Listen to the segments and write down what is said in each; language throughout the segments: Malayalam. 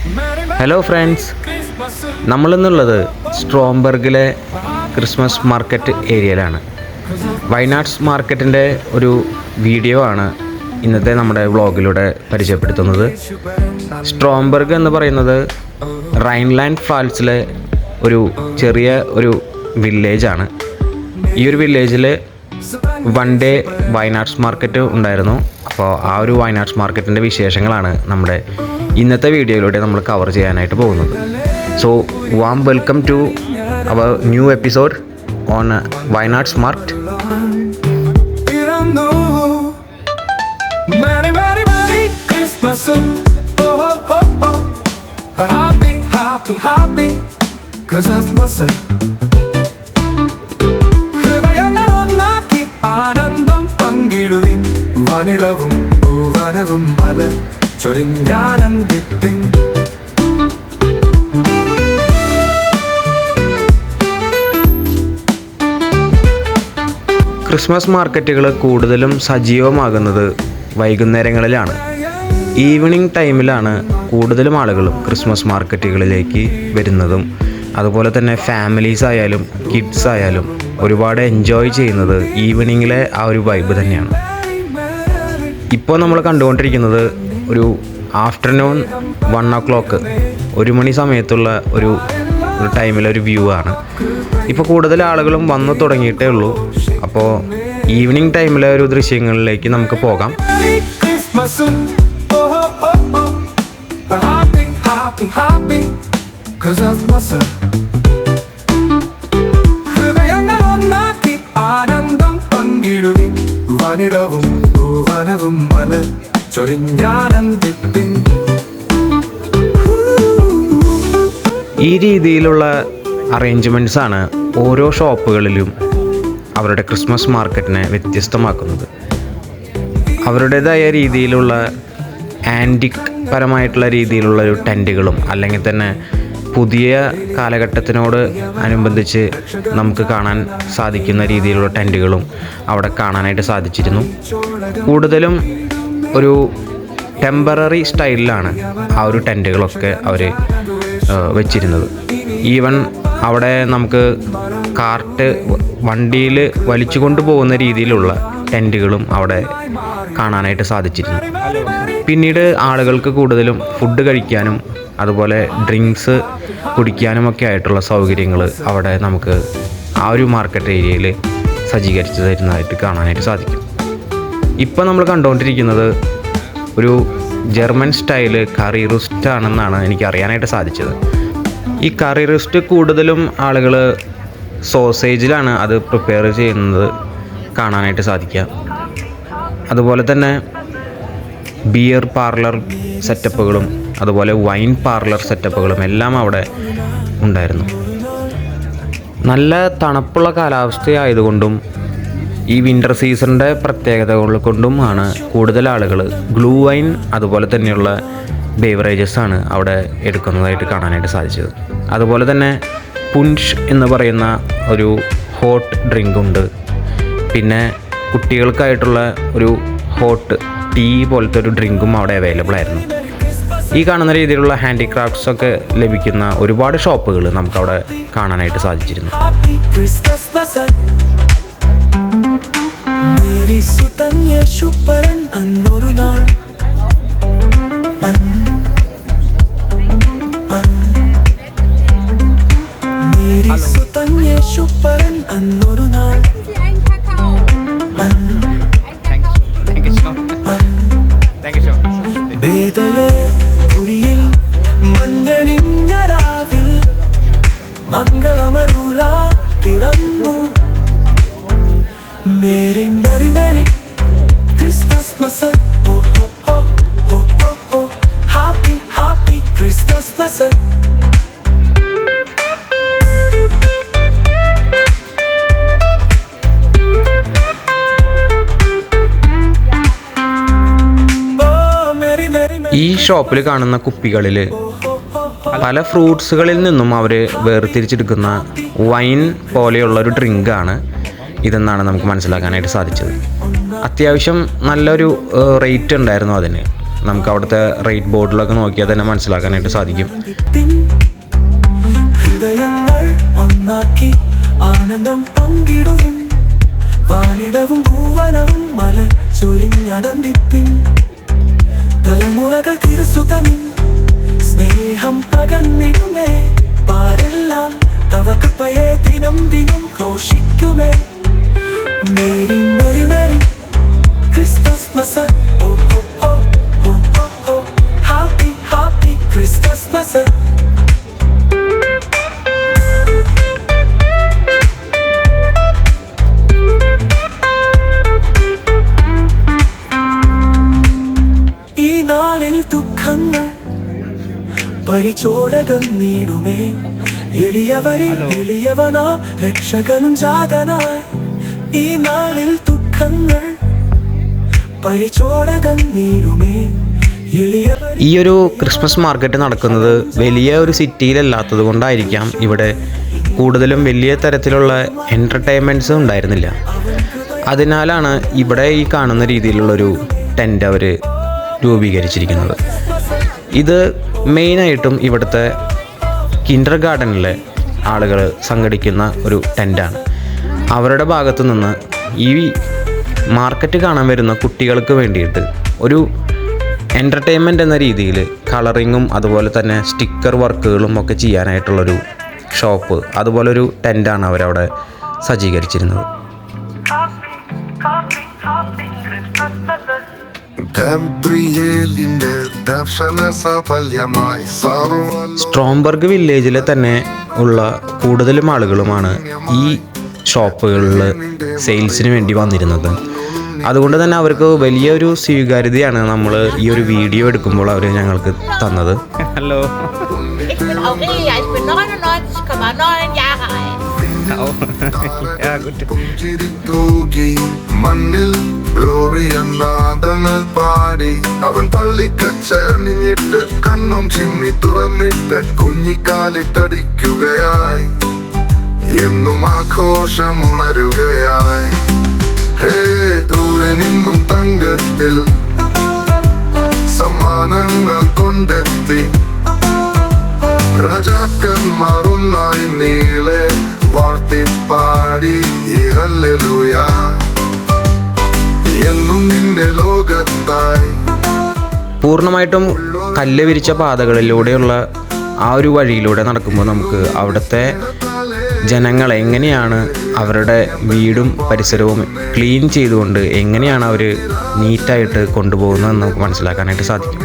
ഹലോ ഫ്രണ്ട്സ്, നമ്മളിന്നുള്ളത് സ്ട്രോംബർഗിലെ ക്രിസ്മസ് മാർക്കറ്റ് ഏരിയയിലാണ്. വൈനാട്സ് മാർക്കറ്റിൻ്റെ ഒരു വീഡിയോ ആണ് ഇന്നത്തെ നമ്മുടെ വ്ളോഗിലൂടെ പരിചയപ്പെടുത്തുന്നത്. സ്ട്രോംബർഗ് എന്ന് പറയുന്നത് റൈൻലാൻഡ് ഫാൽസിലെ ഒരു ചെറിയ ഒരു വില്ലേജാണ്. ഈ ഒരു വില്ലേജിൽ വൺ ഡേ വൈനാട്സ് മാർക്കറ്റ് ഉണ്ടായിരുന്നു. അപ്പോൾ ആ ഒരു വൈനാട്സ് മാർക്കറ്റിൻ്റെ വിശേഷങ്ങളാണ് നമ്മുടെ ഇന്നത്തെ വീഡിയോയിലൂടെ നമ്മൾ കവർ ചെയ്യാനായിട്ട് പോകുന്നത്. So warm welcome to our new episode on Wayanad's market. ആനന്ദം പങ്കിടുവിൻ, വനിളവും പൂവനവും മല ചൊരിഞ്ഞാനന്ദിപ്പിൻ. ക്രിസ്മസ് മാർക്കറ്റുകൾ കൂടുതലും സജീവമാകുന്നത് വൈകുന്നേരങ്ങളിലാണ്. ഈവനിങ് ടൈമിലാണ് കൂടുതലും ആളുകളും ക്രിസ്മസ് മാർക്കറ്റുകളിലേക്ക് വരുന്നതും അതുപോലെ തന്നെ ഫാമിലീസ് ആയാലും കിഡ്സ് ആയാലും ഒരുപാട് എൻജോയ് ചെയ്യുന്നത് ഈവനിങ്ങിലെ ആ ഒരു വൈബ് തന്നെയാണ്. ഇപ്പോൾ നമ്മൾ കണ്ടുകൊണ്ടിരിക്കുന്നത് ഒരു ആഫ്റ്റർനൂൺ 1 o'clock 1 മണി സമയത്തുള്ള ഒരു ടൈമിലൊരു വ്യൂ ആണ്. ഇപ്പോൾ കൂടുതൽ ആളുകളും വന്നു തുടങ്ങിയിട്ടേ ഉള്ളൂ. അപ്പോൾ ഈവനിങ് ടൈമിലെ ഒരു ദൃശ്യങ്ങളിലേക്ക് നമുക്ക് പോകാം. ആനന്ദം പങ്കിടുവിൻ, വനിളവും പൂവനവും മല ചൊരിഞ്ഞാനന്ദിപ്പിൻ. ഈ രീതിയിലുള്ള അറേഞ്ച്മെൻറ്റ്സ് ആണ് ഓരോ ഷോപ്പുകളിലും അവരുടെ ക്രിസ്മസ് മാർക്കറ്റിനെ വ്യത്യസ്തമാക്കുന്നത്. അവരുടേതായ രീതിയിലുള്ള ആൻറ്റിക് പരമായിട്ടുള്ള രീതിയിലുള്ള ഒരു ടെൻറ്റുകളും അല്ലെങ്കിൽ തന്നെ പുതിയ കാലഘട്ടത്തിനോട് അനുബന്ധിച്ച് നമുക്ക് കാണാൻ സാധിക്കുന്ന രീതിയിലുള്ള ടെൻറ്റുകളും അവിടെ കാണാനായിട്ട് സാധിച്ചിരുന്നു. കൂടുതലും ഒരു ടെമ്പററി സ്റ്റൈലിലാണ് ആ ഒരു ടെൻറ്റുകളൊക്കെ അവർ വെച്ചിരുന്നത്. ഈവൻ അവിടെ നമുക്ക് കാർട്ട് വണ്ടിയിൽ വലിച്ചു കൊണ്ടുപോകുന്ന രീതിയിലുള്ള ടെൻറ്റുകളും അവിടെ കാണാനായിട്ട് സാധിച്ചിരുന്നു. പിന്നീട് ആളുകൾക്ക് കൂടുതലും ഫുഡ് കഴിക്കാനും അതുപോലെ ഡ്രിങ്ക്സ് കുടിക്കാനുമൊക്കെ ആയിട്ടുള്ള സൗകര്യങ്ങൾ അവിടെ നമുക്ക് ആ ഒരു മാർക്കറ്റ് ഏരിയയിൽ സജ്ജീകരിച്ച് തരുന്നതായിട്ട് കാണാനായിട്ട് സാധിക്കും. ഇപ്പോൾ നമ്മൾ കണ്ടുകൊണ്ടിരിക്കുന്നത് ഒരു ജർമ്മൻ സ്റ്റൈല് കറി റോസ്റ്റ് ആണെന്നാണ് എനിക്ക് അറിയാനായിട്ട് സാധിച്ചത്. ഈ കറി റോസ്റ്റ് കൂടുതലും ആളുകൾ സോസേജിലാണ് അത് പ്രിപ്പയർ ചെയ്യുന്നത് കാണാനായിട്ട് സാധിക്കുക. അതുപോലെ തന്നെ ബിയർ പാർലർ സെറ്റപ്പുകളും അതുപോലെ വൈൻ പാർലർ സെറ്റപ്പുകളും എല്ലാം അവിടെ ഉണ്ടായിരുന്നു. നല്ല തണുപ്പുള്ള കാലാവസ്ഥയായതുകൊണ്ടും ഈ വിൻ്റർ സീസണിൻ്റെ പ്രത്യേകതകൾ കൊണ്ടും ആണ് കൂടുതൽ ആളുകൾ ഗ്ലൂ വൈൻ അതുപോലെ തന്നെയുള്ള ബേവറേജസ് ആണ് അവിടെ എടുക്കുന്നതായിട്ട് കാണാനായിട്ട് സാധിച്ചത്. അതുപോലെ തന്നെ പുൻഷ് എന്ന് പറയുന്ന ഒരു ഹോട്ട് ഡ്രിങ്ക് ഉണ്ട്. പിന്നെ കുട്ടികൾക്കായിട്ടുള്ള ഒരു ഹോട്ട് ടീ പോലത്തെ ഒരു ഡ്രിങ്കും അവിടെ അവൈലബിൾ ആയിരുന്നു. ഈ കാണുന്ന രീതിയിലുള്ള ഹാൻഡിക്രാഫ്റ്റ്സ് ഒക്കെ ലഭിക്കുന്ന ഒരുപാട് ഷോപ്പുകൾ നമുക്കവിടെ കാണാനായിട്ട് സാധിച്ചിരുന്നു. ഈ ഷോപ്പിൽ കാണുന്ന കുപ്പികളിൽ പല ഫ്രൂട്ട്സുകളിൽ നിന്നും അവർ വേർതിരിച്ചെടുക്കുന്ന വൈൻ പോലെയുള്ളൊരു ഡ്രിങ്കാണ് ഇതെന്നാണ് നമുക്ക് മനസ്സിലാക്കാനായിട്ട് സാധിച്ചത്. അത്യാവശ്യം നല്ലൊരു റേറ്റ് ഉണ്ടായിരുന്നു അതിന്. നമുക്ക് അവിടുത്തെ റേറ്റ് ബോർഡിലൊക്കെ നോക്കിയാൽ തന്നെ മനസ്സിലാക്കാനായിട്ട് സാധിക്കും. ഹൃദയങ്ങൾ ഒന്നാക്കി ആനന്ദം പങ്കിടുവിൻ, വാനിടവും ഭൂവനവും മല ചൊരിഞ്ഞടന്തിപ്പിൻ, തലമുറകൾ തിരുസുതമിൻ സ്നേഹം പകർന്നിടുമേ, പാരെല്ലാം തവ കൃപയെ ദിനം ദിനം ഘോഷിക്കുമേ. മേരി മേരി മേരി ക്രിസ്തുമസ്, ഓ ഓ ഓ ഓ ഓ ഓ, ഹാപ്പി ഹാപ്പി ക്രിസ്തുമസ്. ഈ നാളിൽ ദുഃഖങ്ങൾ പരിചോടകൾ നീടുമേ, എളിയവരിൽ എളിയവനാ രക്ഷകനും ജാതനായി. ഈ നാളിൽ ദുഃഖങ്ങൾ പരിചോടകൾ നീടുമേ. ഈ ഒരു ക്രിസ്മസ് മാർക്കറ്റ് നടക്കുന്നത് വലിയ ഒരു സിറ്റിയിലല്ലാത്തത് കൊണ്ടായിരിക്കാം ഇവിടെ കൂടുതലും വലിയ തരത്തിലുള്ള എൻ്റർടൈൻമെൻറ്റ്സ് ഉണ്ടായിരുന്നില്ല. അതിനാലാണ് ഇവിടെ ഈ കാണുന്ന രീതിയിലുള്ളൊരു ടെൻ്റ് അവർ രൂപീകരിച്ചിരിക്കുന്നത്. ഇത് മെയിനായിട്ടും ഇവിടുത്തെ കിൻഡർ ഗാർഡനിലെ ആളുകൾ സംഘടിക്കുന്ന ഒരു ടെൻ്റാണ്. അവരുടെ ഭാഗത്തു നിന്ന് ഈ മാർക്കറ്റ് കാണാൻ വരുന്ന കുട്ടികൾക്ക് വേണ്ടിയിട്ട് ഒരു എൻ്റർടൈൻമെൻറ്റ് എന്ന രീതിയിൽ കളറിങ്ങും അതുപോലെ തന്നെ സ്റ്റിക്കർ വർക്കുകളും ഒക്കെ ചെയ്യാനായിട്ടുള്ളൊരു ഷോപ്പ്, അതുപോലൊരു ടെൻ്റാണ് അവരവിടെ സജ്ജീകരിച്ചിരുന്നത്. സ്ട്രോംബർഗ് വില്ലേജിലെ തന്നെ ഉള്ള കൂടുതലും ആളുകളുമാണ് ഈ ഷോപ്പുകളിൽ സെയിൽസിന് വേണ്ടി വന്നിരുന്നത്. അതുകൊണ്ട് തന്നെ അവർക്ക് വലിയൊരു സ്വീകാര്യതയാണ് നമ്മൾ ഈ ഒരു വീഡിയോ എടുക്കുമ്പോൾ അവർ ഞങ്ങൾക്ക് തന്നത്. ഹലോ, മണ്ണിൽ ഗ്ലോറിയെന്നാദങ്ങൾ പാടി അവൻ പള്ളിക്കച്ചേർന്നിട്ട് കണ്ണും ചിമ്മി തുറന്നിട്ട് കുഞ്ഞിക്കാലിട്ടടിക്കുകയായി, എന്നും ആഘോഷം ഉണരുകയായി. ഹേ, ദൂരെ നിന്നും തങ്കത്തിൽ സമ്മാനങ്ങൾ കൊണ്ടെത്തി, രാജാക്കന്മാർ ഒന്നായി നീളെ വാഴ്ത്തിപ്പാടി ഹല്ലേലൂയ, എന്നും നിന്റെ ലോകത്തായി. പൂർണ്ണമായിട്ടും കല്ല് വിരിച്ച പാതകളിലൂടെയുള്ള ആ ഒരു വഴിയിലൂടെ നടക്കുമ്പോൾ നമുക്ക് അവിടുത്തെ ജനങ്ങൾ എങ്ങനെയാണ് അവരുടെ വീടും പരിസരവും ക്ലീൻ ചെയ്തുകൊണ്ട് എങ്ങനെയാണ് അവർ നീറ്റായിട്ട് കൊണ്ടുപോകുന്നതെന്ന് നമുക്ക് മനസ്സിലാക്കാനായിട്ട് സാധിക്കും.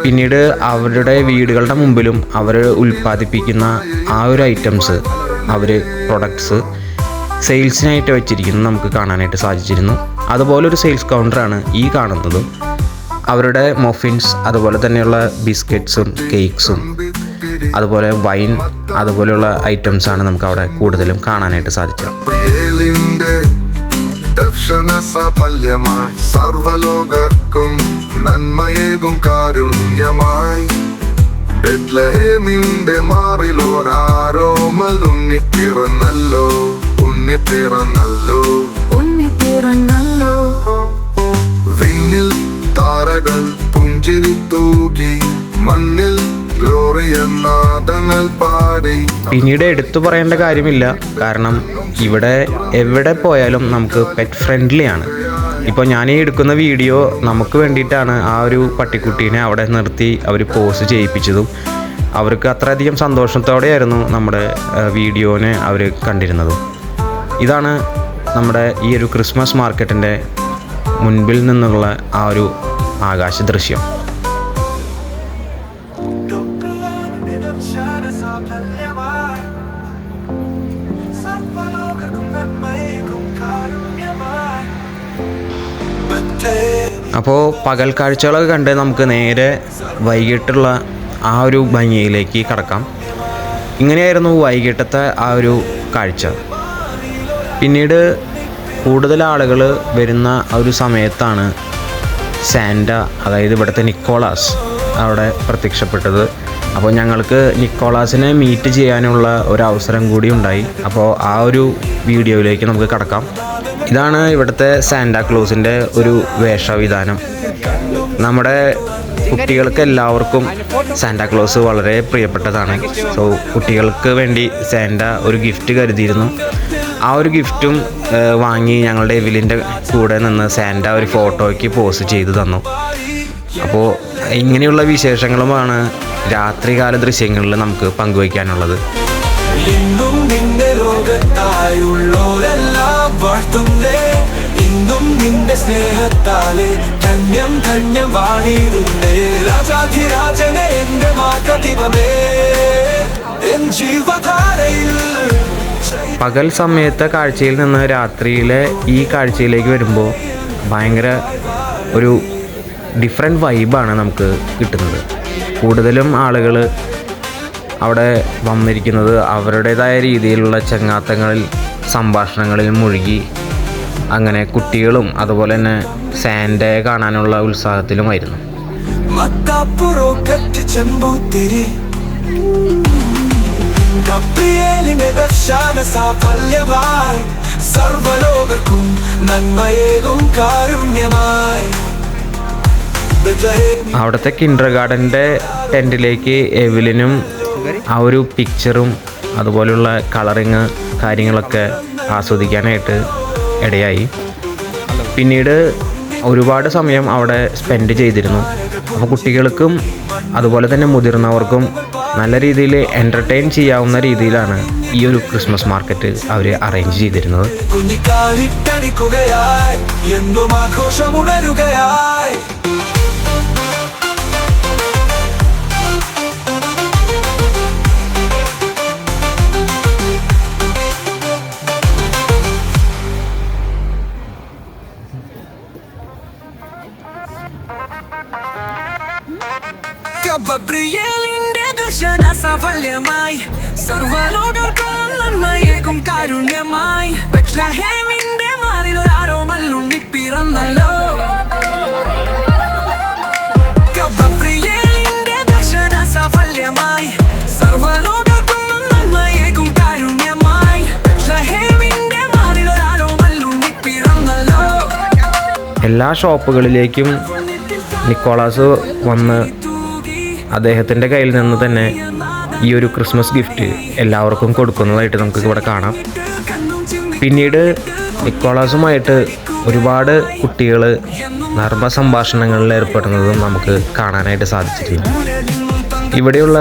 പിന്നീട് അവരുടെ വീടുകളുടെ മുമ്പിലും അവർ ഉൽപ്പാദിപ്പിക്കുന്ന ആ ഒരു ഐറ്റംസ്, അവർ പ്രൊഡക്ട്സ് സെയിൽസിനായിട്ട് വെച്ചിരിക്കുന്നത് നമുക്ക് കാണാനായിട്ട് സാധിച്ചിരുന്നു. അതുപോലൊരു സെയിൽസ് കൗണ്ടറാണ് ഈ കാണുന്നതും. അവരുടെ മൊഫിൻസ്, അതുപോലെ തന്നെയുള്ള ബിസ്ക്കറ്റ്സും കേക്ക്സും അതുപോലെ വൈൻ, അതുപോലെയുള്ള ഐറ്റംസാണ് നമുക്ക് അവിടെ കൂടുതലും കാണാനായിട്ട് സാധിച്ചത്. സർവലോകർക്കും നന്മയേകും കാരുണ്യമായി ബെത്ലഹേമിന്റെ മാറിലോരാരോമൽ ഉണ്ണിപ്പിറന്നല്ലോ, ഉണ്ണിപ്പിറന്നല്ലോ, ഉണ്ണിപ്പിറന്നല്ലോ. വിണ്ണിൽ താരകൾ പുഞ്ചിരി തൂകി, മണ്ണിൽ ഗ്ലോറിയെന്നാദങ്ങൾ പാടി. പിന്നീട് എടുത്തു പറയേണ്ട കാര്യമില്ല, കാരണം ഇവിടെ എവിടെ പോയാലും നമുക്ക് പെറ്റ് ഫ്രണ്ട്ലി ആണ്. ഇപ്പോൾ ഞാൻ ഈ എടുക്കുന്ന വീഡിയോ നമുക്ക് വേണ്ടിയിട്ടാണ് ആ ഒരു പട്ടിക്കുട്ടീനെ അവിടെ നിർത്തി അവർ പോസ്റ്റ് ചെയ്യിപ്പിച്ചതും. അവർക്ക് അത്രയധികം സന്തോഷത്തോടെയായിരുന്നു നമ്മുടെ വീഡിയോനെ അവർ കണ്ടിരുന്നതും. ഇതാണ് നമ്മുടെ ഈ ഒരു ക്രിസ്മസ് മാർക്കറ്റിൻ്റെ മുൻപിൽ നിന്നുള്ള ആ ഒരു ആകാശ ദൃശ്യം. അപ്പോൾ പകൽ കാഴ്ചകളൊക്കെ കണ്ട് നമുക്ക് നേരെ വൈകിട്ടുള്ള ആ ഒരു ഭംഗിയിലേക്ക് കടക്കാം. ഇങ്ങനെയായിരുന്നു വൈകിട്ടത്തെ ആ ഒരു കാഴ്ച. പിന്നീട് കൂടുതൽ ആളുകൾ വരുന്ന ആ ഒരു സമയത്താണ് സാന്റ, അതായത് ഇവിടുത്തെ നിക്കോളാസ് അവിടെ പ്രത്യക്ഷപ്പെട്ടത്. അപ്പോൾ ഞങ്ങൾക്ക് നിക്കോളാസിനെ മീറ്റ് ചെയ്യാനുള്ള ഒരു അവസരം കൂടി ഉണ്ടായി. അപ്പോൾ ആ ഒരു വീഡിയോയിലേക്ക് നമുക്ക് കടക്കാം. ഇതാണ് ഇവിടുത്തെ സാന്റാ ക്ലോസിൻ്റെ ഒരു വേഷവിധാനം. നമ്മുടെ കുട്ടികൾക്ക് എല്ലാവർക്കും സാന്റാക്ലോസ് വളരെ പ്രിയപ്പെട്ടതാണ്. സോ കുട്ടികൾക്ക് വേണ്ടി സാന്റ ഒരു ഗിഫ്റ്റ് കരുതിയിരുന്നു. ആ ഒരു ഗിഫ്റ്റും വാങ്ങി ഞങ്ങളുടെ എവിലിൻ്റെ കൂടെ നിന്ന് സാന്റ ഒരു ഫോട്ടോയ്ക്ക് പോസ്റ്റ് ചെയ്തു തന്നു. അപ്പോൾ ഇങ്ങനെയുള്ള വിശേഷങ്ങളുമാണ് രാത്രികാല ദൃശ്യങ്ങളിൽ നമുക്ക് പങ്കുവയ്ക്കാനുള്ളത്. ഇന്നും നിന്റെ ലോകത്തായുള്ളോരെല്ലാം വാഴ്ത്തുന്നേ, ഇന്നും നിന്റെ സ്നേഹത്താലെ ധന്യം ധന്യം വാണിരുന്നേ. രാജാധിരാജനെ എന്റെ മാതൃദീപമേ, എൻ ജീവധാരയിൽ. പകൽ സമയത്തെ കാഴ്ചയിൽ നിന്ന് രാത്രിയിലെ ഈ കാഴ്ചയിലേക്ക് വരുമ്പോൾ ഭയങ്കര ഒരു ഡിഫറെൻറ്റ് വൈബാണ് നമുക്ക് കിട്ടുന്നത്. കൂടുതലും ആളുകൾ അവിടെ വന്നിരിക്കുന്നത് അവരുടേതായ രീതിയിലുള്ള ചങ്ങാത്തങ്ങളിൽ സംഭാഷണങ്ങളിൽ മുഴുകി, അങ്ങനെ കുട്ടികളും അതുപോലെ തന്നെ സാന്റയെ കാണാനുള്ള ഉത്സാഹത്തിലുമായിരുന്നു. സർവലോകർക്കും നന്മയേകും കാരുണ്യമായി. അവിടുത്തെ കിൻഡർ ഗാർഡൻ്റെ ടെൻറ്റിലേക്ക് എവിലിനും ആ ഒരു പിക്ചറും അതുപോലെയുള്ള കളറിങ് കാര്യങ്ങളൊക്കെ ആസ്വദിക്കാനായിട്ട് ഇടയായി. പിന്നീട് ഒരുപാട് സമയം അവിടെ സ്പെൻഡ് ചെയ്തിരുന്നു. അപ്പോൾ കുട്ടികൾക്കും അതുപോലെ തന്നെ മുതിർന്നവർക്കും നല്ല രീതിയിൽ എൻ്റർടൈൻ ചെയ്യാവുന്ന രീതിയിലാണ് ഈ ഒരു ക്രിസ്മസ് മാർക്കറ്റ് അവർ അറേഞ്ച് ചെയ്തിരുന്നത്. ഗബ്രിയേലിന്റെ ദർശന സഫലമായി, സർവ്വലോകർക്കും നന്മയേകും കാരുണ്യമായി. ബെത്ലഹേമിന്റെ മാറിൽ ആരോമല്ലുണ്ണി പിറന്നല്ലോ. ഗബ്രിയേലിന്റെ ദർശന സഫലമായി, സർവ്വലോകർക്കും നന്മയേകും കാരുണ്യമായി. ബെത്ലഹേമിന്റെ മാറിൽ ആരോമല്ലുണ്ണി പിറന്നല്ലോ. എല്ലാ ഷോപ്പുകളിലേക്കും നിക്കോളാസ് വന്ന് അദ്ദേഹത്തിൻ്റെ കയ്യിൽ നിന്ന് തന്നെ ഈ ഒരു ക്രിസ്മസ് ഗിഫ്റ്റ് എല്ലാവർക്കും കൊടുക്കുന്നതായിട്ട് നമുക്ക് ഇവിടെ കാണാം. പിന്നീട് നിക്കോളാസുമായിട്ട് ഒരുപാട് കുട്ടികൾ നർമ്മ സംഭാഷണങ്ങളിൽ ഏർപ്പെടുന്നതും നമുക്ക് കാണാനായിട്ട് സാധിച്ചിട്ടുണ്ട്. ഇവിടെയുള്ള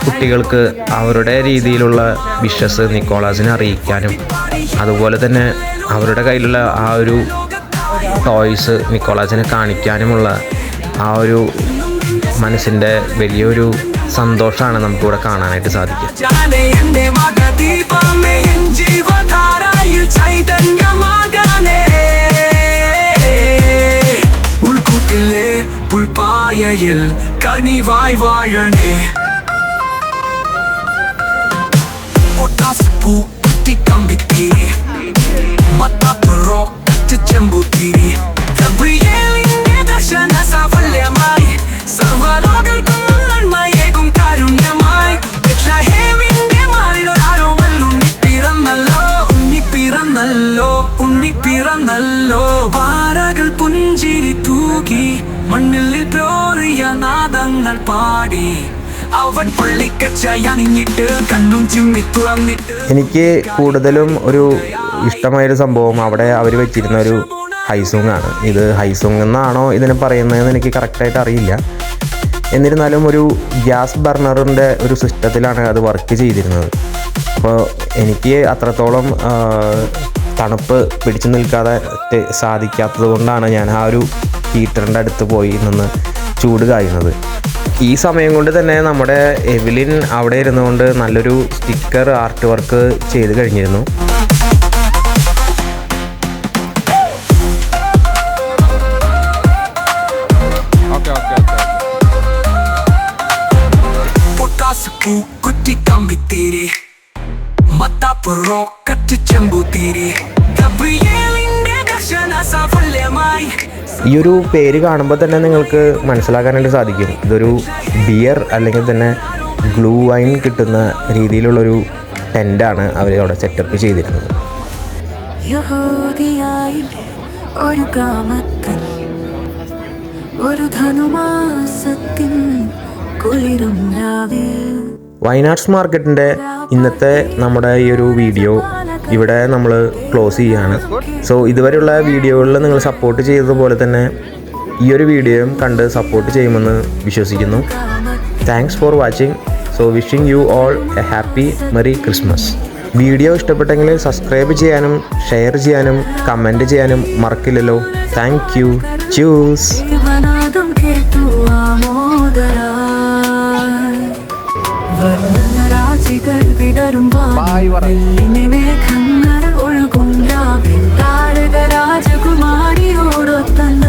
കുട്ടികൾക്ക് അവരുടെ രീതിയിലുള്ള വിഷസ് നിക്കോളാസിനെ അറിയിക്കാനും അതുപോലെ തന്നെ അവരുടെ കയ്യിലുള്ള ആ ഒരു ടോയ്സ് നിക്കോളാസിനെ കാണിക്കാനുമുള്ള ആ ഒരു മനസ്സിൻ്റെ വലിയൊരു സന്തോഷമാണ് നമുക്കിവിടെ കാണാനായിട്ട് സാധിക്കും. കനിവായി വാഴണേ പൂ കുത്തിക്കമ്പിത്തിരി മത്താപ്പുറോ ചെമ്പുത്തിരി. ഗബ്രിയേലിന്റെ ദർശന സഫലമായി, സർവ്വലോകർക്കും നന്മയേകും കാരുണ്യമായി. ബെത്ലഹേമിന്റെ മാറിൽ ആരോമല്ലുണ്ണി പിറന്നല്ലോ, ഉണ്ണി പിറന്നല്ലോ, ഉണ്ണി പിറന്നല്ലോ. പാറകൾ പുഞ്ചിരി തൂകി മണ്ണിൽ പേറിയ നാദങ്ങൾ പാടി, അവൻ പള്ളിക്കച്ചയണിഞ്ഞിട്ട് കണ്ണും ചിമ്മി തുറന്നിട്ട്. എനിക്ക് കൂടുതലും ഒരു ഇഷ്ടമായൊരു സംഭവം അവിടെ അവർ വെച്ചിരുന്ന ഒരു ഹൈസോങ് ആണ്. ഇത് ഹൈസോങ് എന്നാണോ ഇതിനെ പറയുന്നതെന്ന് എനിക്ക് കറക്റ്റായിട്ട് അറിയില്ല. എന്നിരുന്നാലും ഒരു ഗ്യാസ് ബർണറിൻ്റെ ഒരു സിസ്റ്റത്തിലാണ് അത് വർക്ക് ചെയ്തിരുന്നത്. അപ്പോൾ എനിക്ക് അത്രത്തോളം തണുപ്പ് പിടിച്ചു നിൽക്കാതെ സാധിക്കാത്തത് കൊണ്ടാണ് ഞാൻ ആ ഒരു ഹീറ്ററിൻ്റെ അടുത്ത് പോയി നിന്ന് ചൂട് കായുന്നത്. ഈ സമയം കൊണ്ട് തന്നെ നമ്മുടെ എവിലിൻ അവിടെ ഇരുന്നുകൊണ്ട് നല്ലൊരു സ്റ്റിക്കർ ആർട്ട് വർക്ക് ചെയ്ത് കഴിഞ്ഞിരുന്നു. കുറ്റിക്കമ്പിത്തിരി മത്താപ്പുറോ ചെമ്പുത്തിരി. ഗബ്രിയേലിന്റെ ദർശന സഫലമായി. ഈ ഒരു പേര് കാണുമ്പോൾ തന്നെ നിങ്ങൾക്ക് മനസ്സിലാക്കാനായിട്ട് സാധിക്കും ഇതൊരു ബിയർ അല്ലെങ്കിൽ തന്നെ ഗ്ലൂ വൈൻ കിട്ടുന്ന രീതിയിലുള്ളൊരു ടെൻ്റാണ് അവർ അവിടെ സെറ്റപ്പ് ചെയ്തിരുന്നത്. യഹൂദിയായി ഒരു ഗ്രാമത്തിൽ ഒരു ധനുമാസത്തിൻ കുളിരും രാവിൽ. വൈനാട്സ് മാർക്കറ്റിൻ്റെ ഇന്നത്തെ നമ്മുടെ ഈ ഒരു വീഡിയോ ഇവിടെ നമ്മൾ ക്ലോസ് ചെയ്യാണ്. സോ ഇതുവരെയുള്ള വീഡിയോകളിൽ നിങ്ങൾ സപ്പോർട്ട് ചെയ്തതുപോലെ തന്നെ ഈ ഒരു വീഡിയോയും കണ്ട് സപ്പോർട്ട് ചെയ്യുമെന്ന് വിശ്വസിക്കുന്നു. Thanks for watching. So wishing you all a happy merry Christmas. Video ഇഷ്ടപ്പെട്ടെങ്കിൽ സബ്സ്ക്രൈബ് ചെയ്യാനും ഷെയർ ചെയ്യാനും കമൻറ്റ് ചെയ്യാനും മറക്കില്ലല്ലോ. Thank you. ചൂസ്. ജീവനാദം കേട്ടു ആമോദരായി. വർണ്ണരാജികൾ വിടരുമ്പോൾ മേഘങ്ങൾ ഒഴുകും രാവിൽ താരക രാജകുമാരിയോടൊത്തല്ല